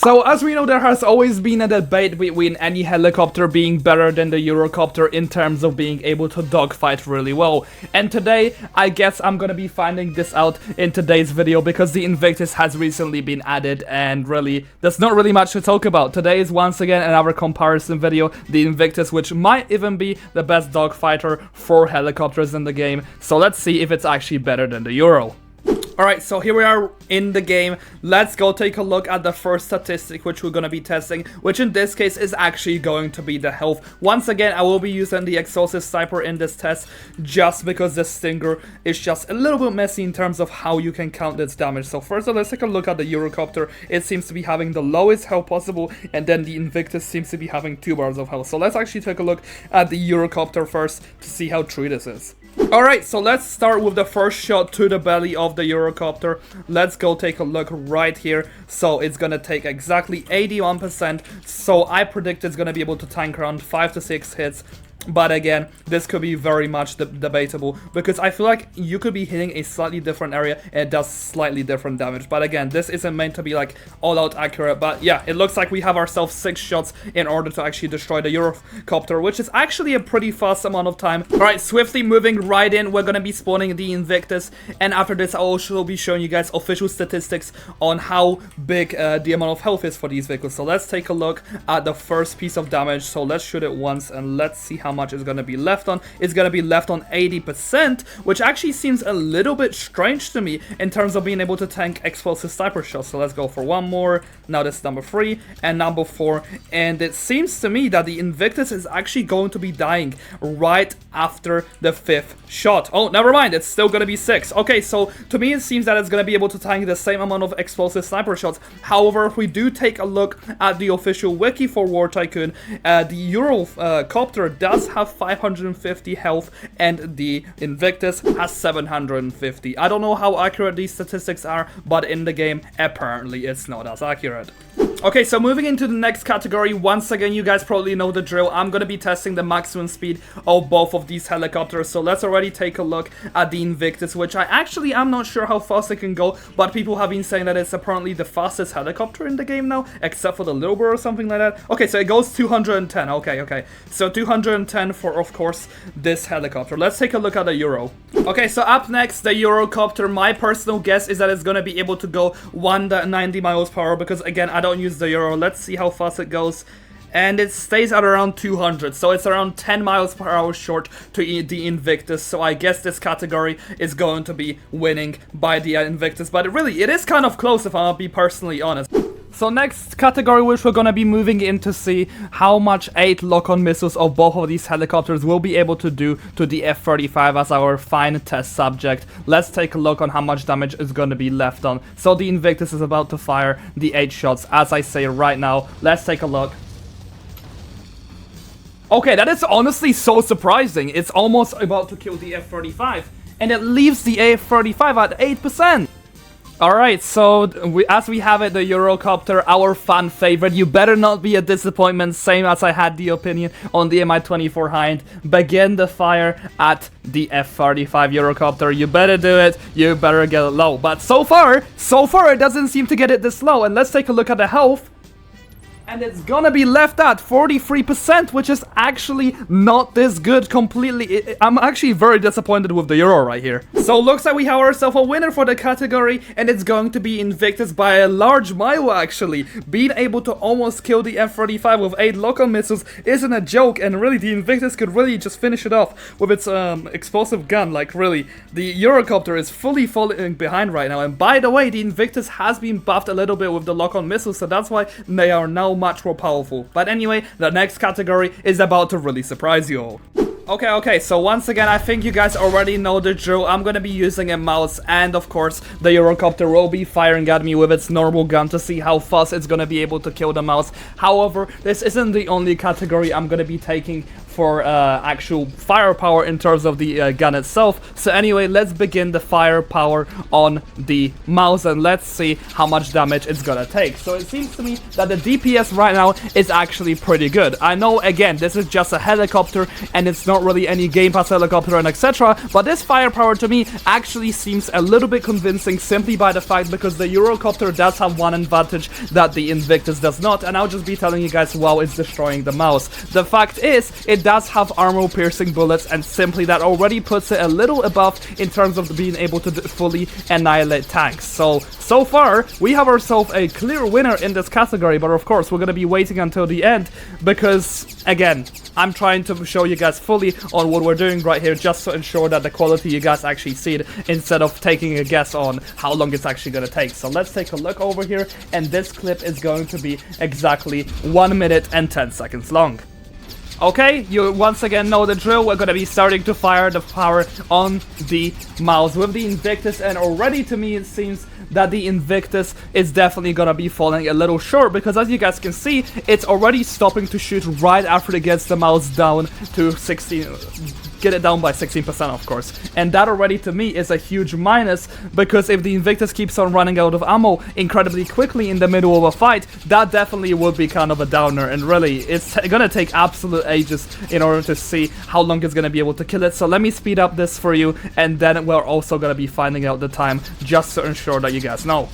So, as we know, there has always been a debate between any helicopter being better than the Eurocopter in terms of being able to dogfight really well. And today, I guess I'm gonna be finding this out in today's video because the Invictus has recently been added and really, there's not really much to talk about. Today is once again another comparison video, the Invictus, which might even be the best dogfighter for helicopters in the game. So let's see if it's actually better than the Euro. Alright, so here we are in the game. Let's go take a look at the first statistic which we're gonna be testing, which in this case is actually going to be the health. Once again, I will be using the explosive sniper in this test just because the Stinger is just a little bit messy in terms of how you can count its damage. So first of all, let's take a look at the Eurocopter. It seems to be having the lowest health possible, and then the Invictus seems to be having 2 bars of health. So let's actually take a look at the Eurocopter first to see how true this is. Alright, so let's start with the first shot to the belly of the Eurocopter. Let's go take a look right here. So it's gonna take exactly 81%, so I predict it's gonna be able to tank around 5 to 6 hits. But again, this could be very much debatable because I feel like you could be hitting a slightly different area and it does slightly different damage. But again, this isn't meant to be like all out accurate. But yeah, it looks like we have ourselves 6 shots in order to actually destroy the Eurocopter, which is actually a pretty fast amount of time. Alright, swiftly moving right in, we're gonna be spawning the Invictus. And after this, I'll also be showing you guys official statistics on how big the amount of health is for these vehicles. So let's take a look at the first piece of damage. So let's shoot it once and let's see how much is going to be left on. It's going to be left on 80%, which actually seems a little bit strange to me in terms of being able to tank explosive sniper shots. So let's go for one more. Now this is number 3 and number 4, and it seems to me that the Invictus is actually going to be dying right after the 5th shot. Oh, never mind, it's still going to be 6. Okay, so to me it seems that it's going to be able to tank the same amount of explosive sniper shots. However, if we do take a look at the official wiki for War Tycoon, the Eurocopter does have 550 health and the Invictus has 750. I don't know how accurate these statistics are, but in the game apparently it's not as accurate. Okay, so moving into the next category, once again, you guys probably know the drill. I'm going to be testing the maximum speed of both of these helicopters. So let's already take a look at the Invictus, which I'm not sure how fast it can go, but people have been saying that it's apparently the fastest helicopter in the game now, except for the Little Bird or something like that. Okay, so it goes 210. Okay. So 210 for, of course, this helicopter. Let's take a look at the Euro. Okay, so up next, the Eurocopter. My personal guess is that it's going to be able to go 190 miles per hour because, again, I don't use the Euro. Let's see how fast it goes. And it stays at around 200, so it's around 10 miles per hour short to the Invictus. So I guess this category is going to be winning by the Invictus, but it is kind of close if I'll be personally honest. So next category which we're gonna be moving in to see how much 8 lock-on missiles of both of these helicopters will be able to do to the F-35 as our final test subject. Let's take a look on how much damage is gonna be left on. So the Invictus is about to fire the 8 shots, as I say right now. Let's take a look. Okay, that is honestly so surprising. It's almost about to kill the F-35, and it leaves the F-35 at 8%. Alright, so as we have it, the Eurocopter, our fan favorite. You better not be a disappointment, same as I had the opinion on the Mi-24 Hind. Begin the fire at the F-35 Eurocopter. You better do it, you better get it low. But so far it doesn't seem to get it this low. And let's take a look at the health. And it's gonna be left at 43%, which is actually not this good completely. I'm actually very disappointed with the Euro right here. So looks like we have ourselves a winner for the category, and it's going to be Invictus by a large mile actually. Being able to almost kill the F-35 with 8 lock-on missiles isn't a joke, and really the Invictus could really just finish it off with its explosive gun. Like really, the Eurocopter is fully falling behind right now. And by the way, the Invictus has been buffed a little bit with the lock-on missiles, so that's why they are now much more powerful. But anyway, the next category is about to really surprise you all. Okay, so once again, I think you guys already know the drill. I'm gonna be using a mouse, and of course, the Eurocopter will be firing at me with its normal gun to see how fast it's gonna be able to kill the mouse. However, this isn't the only category I'm gonna be taking for actual firepower in terms of the gun itself. So anyway, let's begin the firepower on the mouse and let's see how much damage it's gonna take. So it seems to me that the DPS right now is actually pretty good. I know, again, this is just a helicopter and it's not not really any Game Pass helicopter and etc. But this firepower to me actually seems a little bit convincing simply by the fact because the Eurocopter does have one advantage that the Invictus does not, and I'll just be telling you guys while it's destroying the mouse. The fact is, it does have armor-piercing bullets, and simply that already puts it a little above in terms of being able to fully annihilate tanks. So far, we have ourselves a clear winner in this category, but of course, we're gonna be waiting until the end because, again, I'm trying to show you guys fully on what we're doing right here just to ensure that the quality you guys actually see it instead of taking a guess on how long it's actually gonna take. So let's take a look over here, and this clip is going to be exactly 1 minute and 10 seconds long. Okay, you once again know the drill. We're gonna be starting to fire the power on the mouse with the Invictus, and already to me it seems that the Invictus is definitely gonna be falling a little short because as you guys can see, it's already stopping to shoot right after it gets the mouse down to 16. Get it down by 16%, of course. And that already to me is a huge minus, because if the Invictus keeps on running out of ammo incredibly quickly in the middle of a fight, that definitely would be kind of a downer, and really it's gonna take absolute ages in order to see how long it's gonna be able to kill it. So let me speed up this for you, and then we're also gonna be finding out the time just to ensure that you guys know.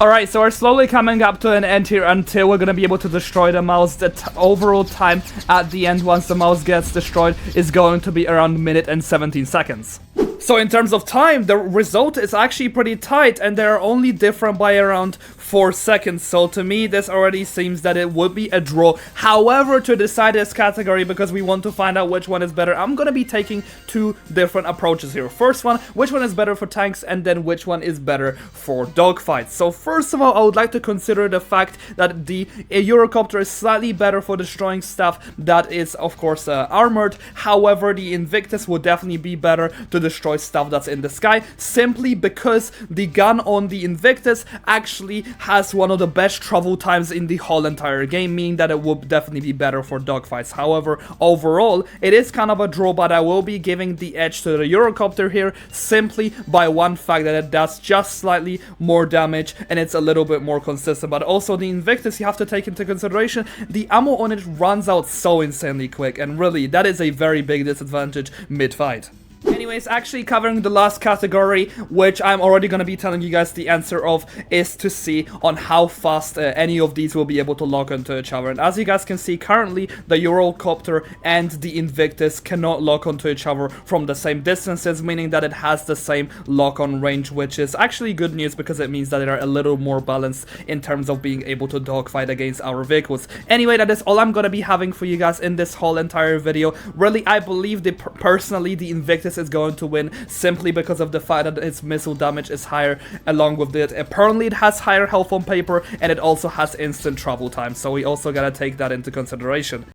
Alright, so we're slowly coming up to an end here until we're gonna be able to destroy the mouse. The overall time at the end once the mouse gets destroyed is going to be around 1 minute and 17 seconds. So in terms of time, the result is actually pretty tight, and they're only different by around 4 seconds. So to me, this already seems that it would be a draw. However, to decide this category, because we want to find out which one is better, I'm gonna be taking two different approaches here. First one, which one is better for tanks, and then which one is better for dogfights. So first of all, I would like to consider the fact that the Eurocopter is slightly better for destroying stuff that is, of course, armored. However, the Invictus would definitely be better to destroy stuff that's in the sky, simply because the gun on the Invictus actually has one of the best travel times in the whole entire game, meaning that it would definitely be better for dogfights. However, overall, it is kind of a draw, but I will be giving the edge to the Eurocopter here, simply by one fact that it does just slightly more damage, and it's a little bit more consistent. But also the Invictus, you have to take into consideration, the ammo on it runs out so insanely quick, and really, that is a very big disadvantage mid-fight. Anyways, actually covering the last category, which I'm already going to be telling you guys the answer of, is to see on how fast any of these will be able to lock onto each other. And as you guys can see, currently the Eurocopter and the Invictus cannot lock onto each other from the same distances, meaning that it has the same lock-on range, which is actually good news because it means that they are a little more balanced in terms of being able to dogfight against our vehicles. Anyway, that is all I'm going to be having for you guys in this whole entire video. Really, I believe that personally the Invictus is going to win simply because of the fact that its missile damage is higher. Along with it, apparently it has higher health on paper, and it also has instant travel time, so we also gotta take that into consideration.